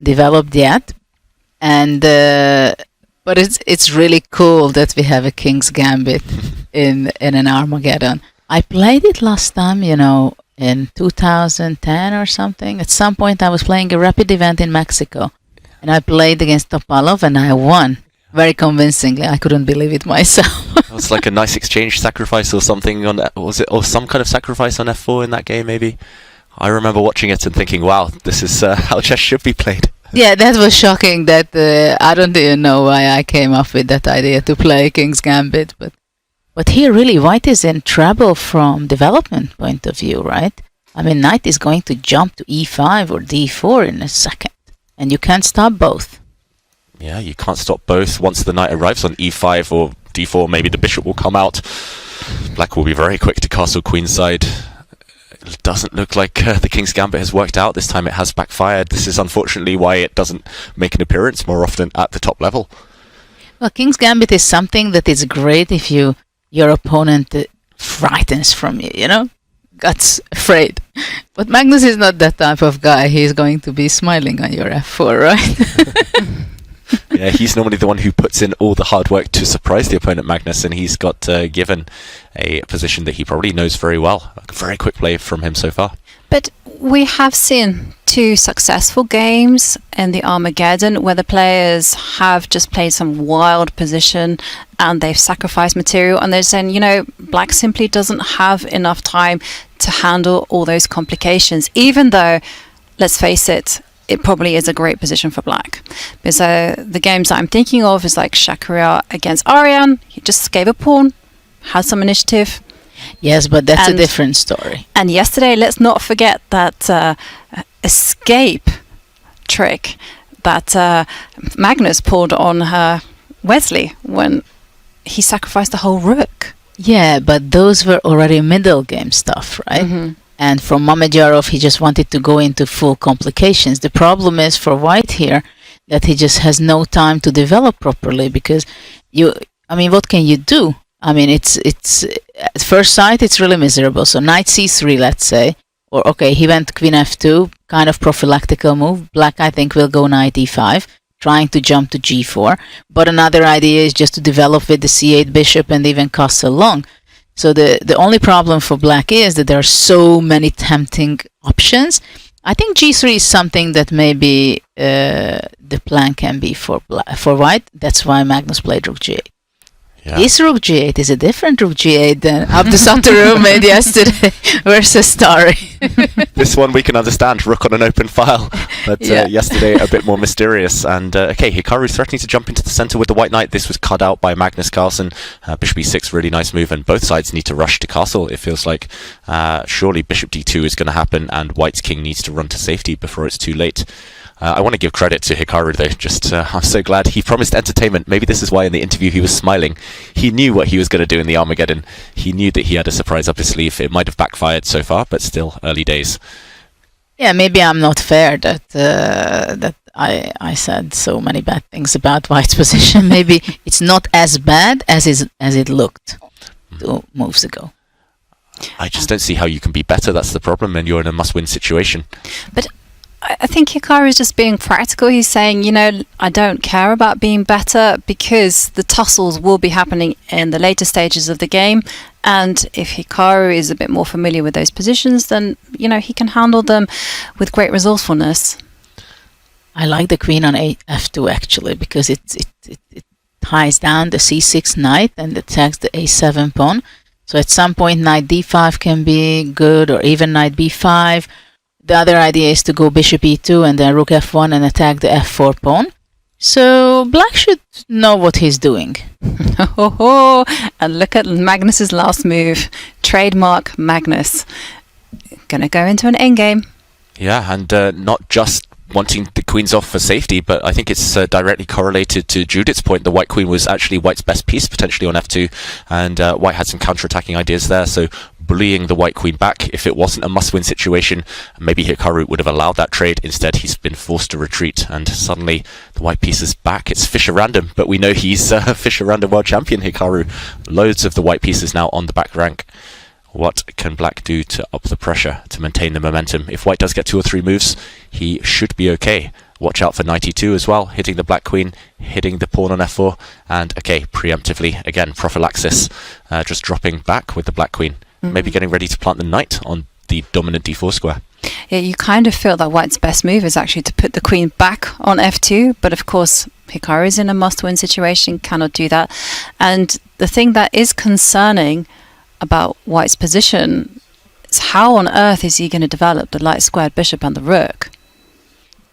developed yet, and but it's really cool that we have a King's Gambit in an Armageddon. I played it last time, in 2010 or something. At some point, I was playing a rapid event in Mexico, and I played against Topalov, and I won very convincingly. I couldn't believe it myself. It was like a nice exchange sacrifice or something or some kind of sacrifice on F4 in that game, maybe. I remember watching it and thinking, wow, this is how chess should be played. Yeah, that was shocking. That I don't even know why I came up with that idea to play King's Gambit, but here really White is in trouble from development point of view, right? I mean, Knight is going to jump to E5 or D4 in a second, and you can't stop both. Yeah, you can't stop both. Once the knight arrives on E5 or D4, maybe the bishop will come out. Black will be very quick to castle queenside. It doesn't look like the King's Gambit has worked out. This time it has backfired. This is unfortunately why it doesn't make an appearance more often at the top level. Well, King's Gambit is something that is great if your opponent frightens from you, gets afraid. But Magnus is not that type of guy. He's going to be smiling on your F4, right? Yeah, he's normally the one who puts in all the hard work to surprise the opponent, Magnus, and he's got given a position that he probably knows very well. A very quick play from him so far. But we have seen 2 successful games in the Armageddon where the players have just played some wild position and they've sacrificed material, and they're saying, Black simply doesn't have enough time to handle all those complications, even though, let's face it, it probably is a great position for Black. Because the games that I'm thinking of is like Shakira against Ariane. He just gave a pawn, had some initiative. Yes, but that's a different story. And yesterday, let's not forget that escape trick that Magnus pulled on Wesley when he sacrificed the whole rook. Yeah, but those were already middle game stuff, right? Mm-hmm. And from Mamedyarov, he just wanted to go into full complications. The problem is for White here that he just has no time to develop properly because what can you do? I mean, it's at first sight, it's really miserable. So knight c3, let's say, or okay, he went queen f2, kind of prophylactical move. Black, I think, will go knight e5, trying to jump to g4. But another idea is just to develop with the c8 bishop and even castle long. So the only problem for Black is that there are so many tempting options. I think g3 is something that maybe the plan can be for White. That's why Magnus played rook g8. Yeah. This rook g8 is a different rook g8 than Abdusattorov made yesterday versus Starry. This one we can understand, rook on an open file, but yesterday a bit more mysterious. And okay, Hikaru threatening to jump into the center with the white knight. This was cut out by Magnus Carlsen. Bishop e6, really nice move, and both sides need to rush to castle. It feels like surely bishop d2 is going to happen, and white's king needs to run to safety before it's too late. I want to give credit to Hikaru though, I'm so glad he promised entertainment. Maybe this is why in the interview he was smiling. He knew what he was going to do in the Armageddon. He knew that he had a surprise up his sleeve. It might have backfired so far, but still early days. Yeah, maybe I'm not fair that I said so many bad things about White's position. Maybe it's not as bad as it looked 2 moves ago. I just don't see how you can be better. That's the problem, and you're in a must-win situation. But I think Hikaru is just being practical. He's saying, I don't care about being better because the tussles will be happening in the later stages of the game. And if Hikaru is a bit more familiar with those positions, then, he can handle them with great resourcefulness. I like the queen on f2 actually because it ties down the c6 knight and attacks the a7 pawn. So at some point knight d5 can be good, or even knight b5. The other idea is to go bishop e2 and then rook f1 and attack the f4 pawn. So Black should know what he's doing. And look at Magnus's last move. Trademark Magnus. Gonna go into an endgame. Yeah, and not just wanting the queens off for safety, but I think it's directly correlated to Judith's point. The white queen was actually white's best piece potentially on f2, and white had some counter-attacking ideas there, so bullying the white queen back. If it wasn't a must-win situation, maybe Hikaru would have allowed that trade. Instead, he's been forced to retreat, and suddenly the white piece is back. It's Fischer Random, but we know he's Fischer Random world champion, Hikaru. Loads of the white pieces now on the back rank. What can Black do to up the pressure, to maintain the momentum? If White does get 2 or 3 moves, he should be okay. Watch out for knight e2 as well, hitting the black queen, hitting the pawn on f4, and okay, preemptively, again, prophylaxis, just dropping back with the black queen. Maybe getting ready to plant the knight on the dominant d4 square. Yeah, you kind of feel that White's best move is actually to put the queen back on f2, but of course Hikaru is in a must-win situation, cannot do that. And the thing that is concerning about White's position is how on earth is he going to develop the light squared bishop and the rook?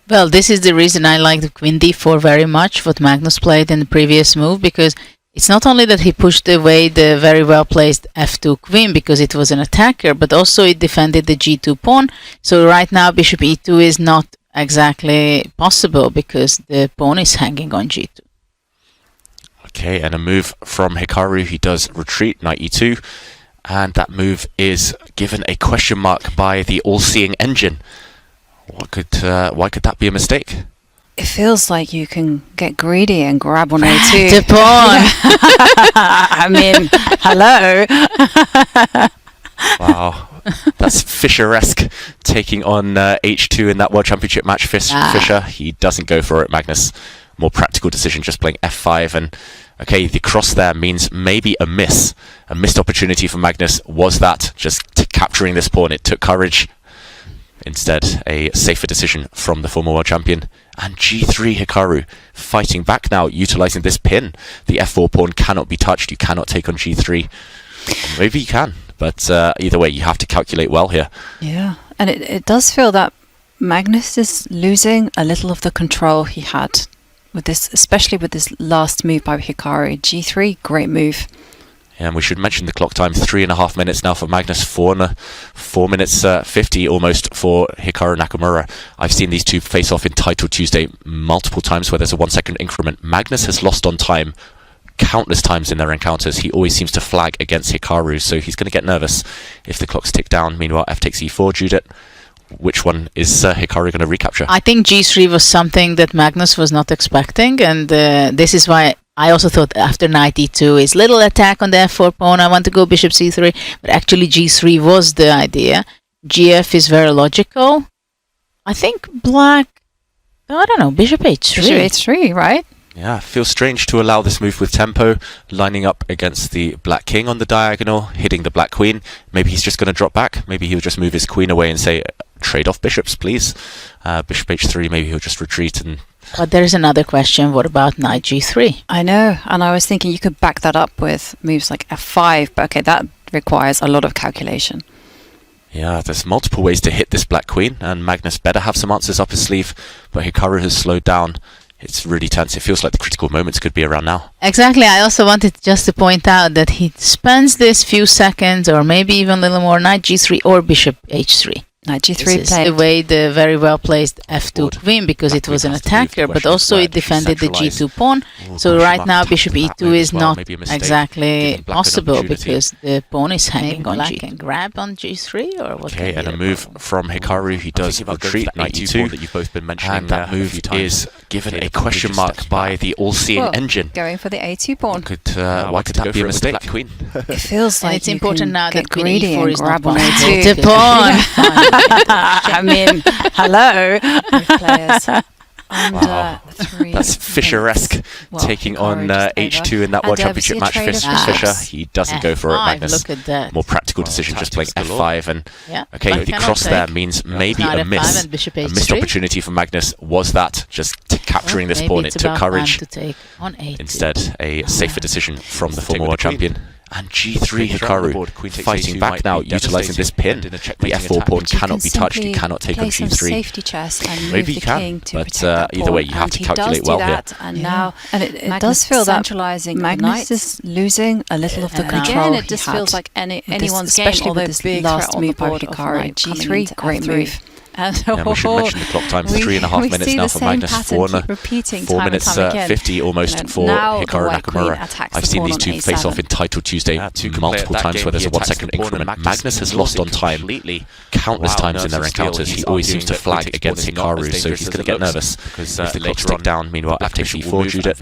Well, this is the reason I like the queen d4 very much, what Magnus played in the previous move, because it's not only that he pushed away the very well placed f2 queen because it was an attacker, but also it defended the g2 pawn. So right now bishop e2 is not exactly possible because the pawn is hanging on g2. Okay, and a move from Hikaru. He does retreat, knight e2, and that move is given a question mark by the all-seeing engine. Why could that be a mistake? It feels like you can get greedy and grab on a2. The pawn! I mean, hello. Wow, that's Fischer-esque, taking on h2 in that World Championship match. Fischer, he doesn't go for it, Magnus. More practical decision, just playing f5. And okay, the cross there means maybe a missed opportunity for Magnus. Was that just capturing this pawn? It took courage. Instead, a safer decision from the former world champion. And g3 Hikaru fighting back now, utilizing this pin. The f4 pawn cannot be touched. You cannot take on g3. Maybe you can, but either way, you have to calculate well here. Yeah, and it does feel that Magnus is losing a little of the control he had with this, especially with this last move by Hikaru. g3, great move. And we should mention the clock time, 3.5 minutes now for Magnus, 4 minutes 50 almost for Hikaru Nakamura. I've seen these two face off in Title Tuesday multiple times where there's a 1 second increment. Magnus has lost on time countless times in their encounters. He always seems to flag against Hikaru, so he's going to get nervous if the clocks tick down. Meanwhile, f takes e4, Judith. Which one is Hikaru going to recapture? I think g3 was something that Magnus was not expecting, and this is why I also thought after knight e2 is little attack on the f4 pawn, I want to go bishop c3, but actually g3 was the idea. gf is very logical. I think black, I don't know, bishop h3. Bishop h3, right? Yeah, feels strange to allow this move with tempo, lining up against the black king on the diagonal, hitting the black queen. Maybe he's just going to drop back. Maybe he'll just move his queen away and say, trade off bishops, please. Bishop h3, maybe he'll just retreat. But there is another question, what about knight g3? I know, and I was thinking you could back that up with moves like f5, but okay, that requires a lot of calculation. Yeah, there's multiple ways to hit this black queen, and Magnus better have some answers up his sleeve, but Hikaru has slowed down. It's really tense. It feels like the critical moments could be around now. Exactly. I also wanted just to point out that he spends this few seconds, or maybe even a little more, knight g3 or bishop h3. Knight g3 this is away the very well placed f2 queen because it was an attacker, but also it defended the g2 pawn. So right now bishop e2 is not exactly possible because the pawn is hanging on g2. Can grab on g3 or what? Okay, and a move from Hikaru. He does retreat knight e2 that you've both been mentioning, and that move is given a question mark by the all-seeing engine. Going for the a2 pawn. Why could that be a mistake? It feels like it's important now that queen greedy e4 and is grab not on possible. a2. The pawn. I mean, hello. Players under 3. That's Fischer-esque, taking on h2 in that World Championship match. Fischer, he doesn't go for it, Magnus. Look at that. More practical decision, just playing f5. And okay, the cross there means maybe a missed opportunity for Magnus. Was that just capturing this pawn? It took courage. To take on a2. Instead, a safer decision from the former world champion. And g3 Hikaru fighting back now, utilizing this pin. The f4 pawn cannot be touched. You cannot take on g3. Safety chess and maybe you can, but either way, you have to calculate well here. And now, and it does feel that Magnus is losing a little of the control. Again, it just feels like anyone's game, especially with this last move by Hikaru. g3, great move. And we should mention the clock time, 3.5 minutes now for Magnus, 4 minutes 50 almost for Hikaru Nakamura. I've seen these two face off in Title Tuesday multiple times where there's a 1 second increment. Magnus has lost on time countless times in their encounters. He always seems to flag against Hikaru, so he's going to get nervous if the clocks tick down. Meanwhile, f takes e4, Judith.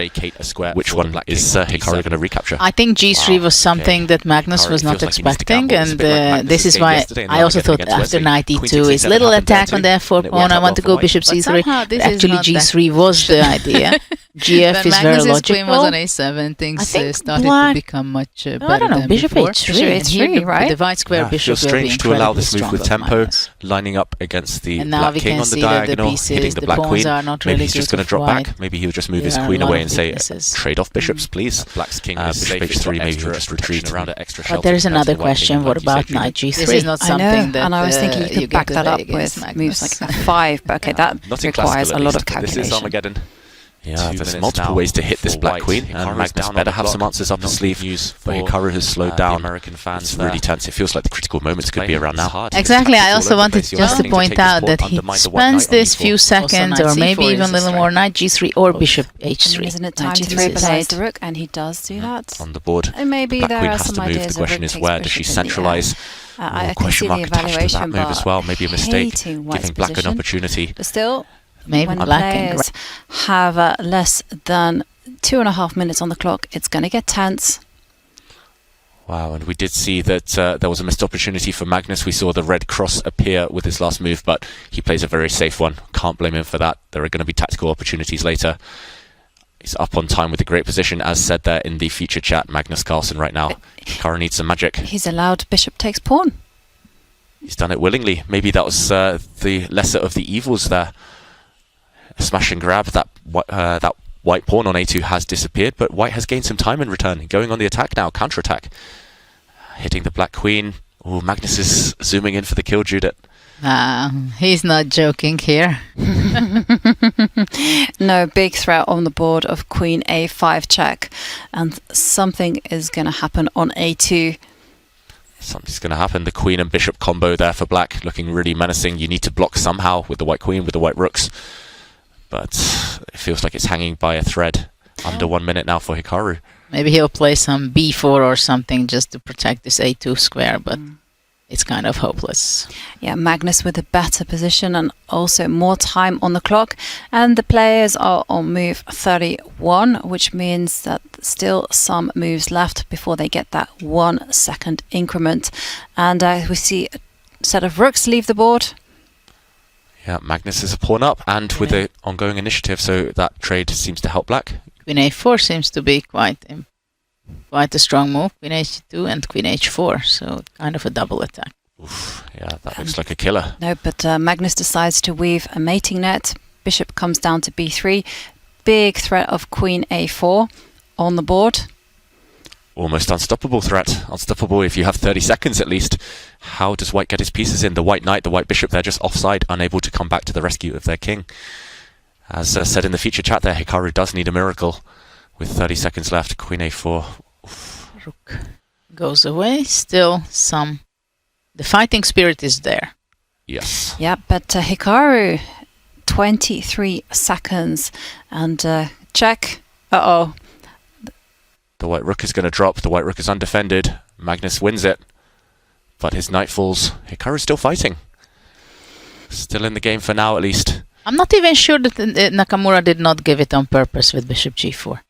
Which one is Hikaru going to recapture? I think g3 was something that Magnus was not expecting, and this is why I also thought after knight e2 is little attack attack on the f4 And it pawn. worked I out want to well go for bishop white. c3. somehow this is Actually, not that- g3 was the idea. gf When is very Magnus's queen was logical. on a7, things I think started black- to become much I better don't know, than bishop before. h3. Bishop And here h3, the- right? The divide square Yeah, bishop feels will be strange to allow incredibly this move strong with with tempo, Magnus. lining up against the And now black we king can on the see that the diagonal, pieces, hitting the the black pawns queen. are not Maybe really he's just good going to drop with white. back. Maybe he'll just move his There are queen a lot away of and say, weaknesses. trade off bishops, please. Black's king Bishop is safe. He's h3, got maybe extra he'll just retreat protection around it, extra But shelter there's compared to another the white king question. like What you about said, knight Judy. g3? This is not I something know, that and I was thinking you you could get back to that play up against with Magnus. moves like f5, but okay, that Not in requires classical, a at lot least, of but this is calculation. Armageddon. Yeah, There's there's multiple ways to hit this black queen, and Hikaru's Magnus down on better the have some clock. answers up his Not sleeve. news But for, Hikaru has slowed the down. American fans It's there. really tense. It feels like the critical moments could be around now. Exactly. I also wanted just to point out that he spends this few seconds, knight or maybe c4 even is a a little strike. more, knight g3 or bishop h3. Isn't it Knight time to g3 play is- the rook? And he does do that. On the board, And maybe black there queen are has some to move. ideas The of question rook is takes where does she bishop in the centralise? I can Question see the mark attached to that evaluation, move as but well. Maybe a mistake, hating White's giving black an position. opportunity. But still, Maybe when black and players have less than 2.5 minutes on the clock, it's going to get tense. Wow, and we did see that there was a missed opportunity for Magnus. We saw the red cross appear with his last move, but he plays a very safe one. Can't blame him for that. There are going to be tactical opportunities later. He's up on time with a great position, as said there in the feature chat. Magnus Carlsen right now. Hikaru needs some magic. He's allowed bishop takes pawn. He's done it willingly. Maybe that was the lesser of the evils there. Smash and grab. That white pawn on a2 has disappeared, but white has gained some time in return. Going on the attack now, counter-attack. Hitting the black queen. Oh, Magnus is zooming in for the kill, Judith. He's not joking here. No, big threat on the board of queen a5 check. And something is going to happen on a2. Something's going to happen. The queen and bishop combo there for black, looking really menacing. You need to block somehow with the white queen, with the white rooks. But it feels like it's hanging by a thread. Under 1 minute now for Hikaru. Maybe he'll play some b4 or something just to protect this a2 square, but it's kind of hopeless. Yeah, Magnus with a better position and also more time on the clock. And the players are on move 31, which means that still some moves left before they get that 1 second increment. And we see a set of rooks leave the board. Yeah, Magnus is a pawn up, and with the ongoing initiative, so that trade seems to help black. Queen a4 seems to be quite a strong move. Queen h2 and queen h4, so kind of a double attack. Oof, yeah, that looks like a killer. No, but Magnus decides to weave a mating net. Bishop comes down to b3. Big threat of queen a4 on the board. Almost unstoppable threat. Unstoppable if you have 30 seconds at least. How does white get his pieces in? The white knight, the white bishop, they're just offside, unable to come back to the rescue of their king. As said in the feature chat there, Hikaru does need a miracle. With 30 seconds left, queen a4. Oof. Rook goes away. Still the fighting spirit is there. Yes. Yeah, but Hikaru, 23 seconds. And check. Uh-oh. The white rook is going to drop. The white rook is undefended. Magnus wins it. But his knight falls. Hikaru's still fighting. Still in the game for now, at least. I'm not even sure that Nakamura did not give it on purpose with bishop g4.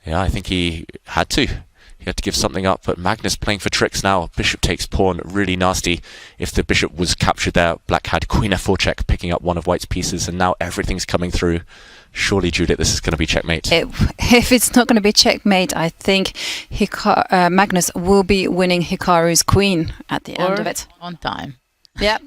Yeah, I think he had to. He had to give something up, but Magnus playing for tricks now. Bishop takes pawn, really nasty. If the bishop was captured there, black had queen f4 check, picking up one of white's pieces, and now everything's coming through. Surely, Judith, this is going to be checkmate. If it's not going to be checkmate, I think Magnus will be winning Hikaru's queen at the end of it. On time. Yep.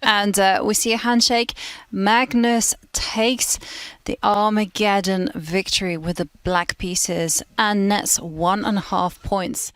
And we see a handshake. Magnus takes the Armageddon victory with the black pieces and nets 1.5 points.